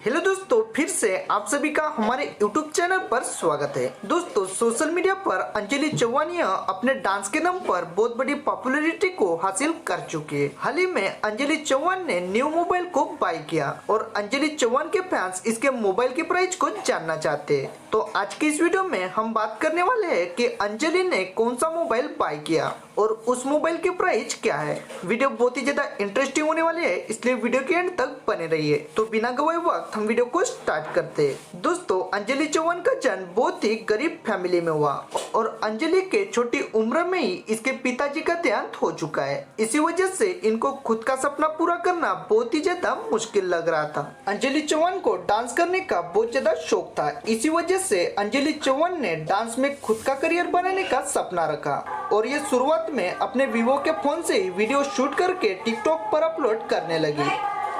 Hello दोस्तों, फिर से आप सभी का हमारे YouTube चैनल पर स्वागत है। दोस्तों, सोशल मीडिया पर अंजलि चौहानिया अपने डांस के दम पर बहुत बड़ी पॉपुलैरिटी को हासिल कर चुकी है। हाल ही में अंजलि चौहान ने न्यू मोबाइल को बाय किया और अंजलि चौहान के फैंस इसके मोबाइल की प्राइस को जानना चाहते हैं। तो आज की इस वीडियो में हम बात करने वाले हैं कि अंजलि ने कौन सा मोबाइल बाय किया और उस मोबाइल की प्राइस क्या है। वीडियो बहुत ही ज्यादा इंटरेस्टिंग होने वाली है, इसलिए वीडियो के एंड तक बने रहिए। तो बिना गवाए वक्त हम वीडियो को स्टार्ट करते हैं। दोस्तों, अंजलि चौहान का जन्म बहुत ही गरीब फैमिली में हुआ और अंजलि के छोटी उम्र में ही इसके पिताजी का देहांत हो चुका है। इसी वजह से इनको खुद का सपना पूरा करना बहुत ही ज्यादा मुश्किल लग रहा था। अंजलि चौहान को डांस करने का बहुत ज्यादा शौक था। इसी वजह से अंजलि चौहान ने डांस में खुद का करियर बनाने का सपना रखा और ये शुरुआत में अपने वीवो के फोन से ही वीडियो शूट करके टिकटॉक पर अपलोड करने लगी।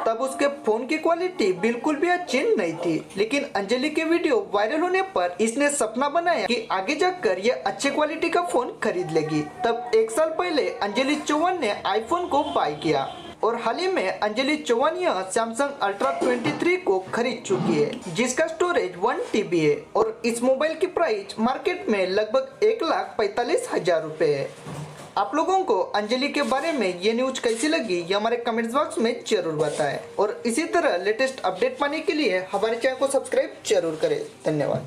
तब उसके फोन की क्वालिटी बिल्कुल भी अच्छी नहीं थी, लेकिन अंजलि के वीडियो वायरल होने पर इसने सपना बनाया कि आगे जाकर ये अच्छे क्वालिटी का फोन खरीद लेगी। तब 1 साल पहले अंजलि चौहान ने आईफोन को बाय किया और हाल ही में अंजलि चौहानिया सैमसंग अल्ट्रा 23 को खरीद चुकी है, जिसका स्टोरेज 1 TB है और इस मोबाइल की प्राइस मार्केट में लगभग 1,45,000 रुपए है। आप लोगों को अंजलि के बारे में ये न्यूज कैसी लगी, ये हमारे कमेंट्स बॉक्स में जरूर बताएं और इसी तरह लेटेस्ट अपडेट पाने के लिए हमारे चैनल को सब्सक्राइब जरूर करें। धन्यवाद।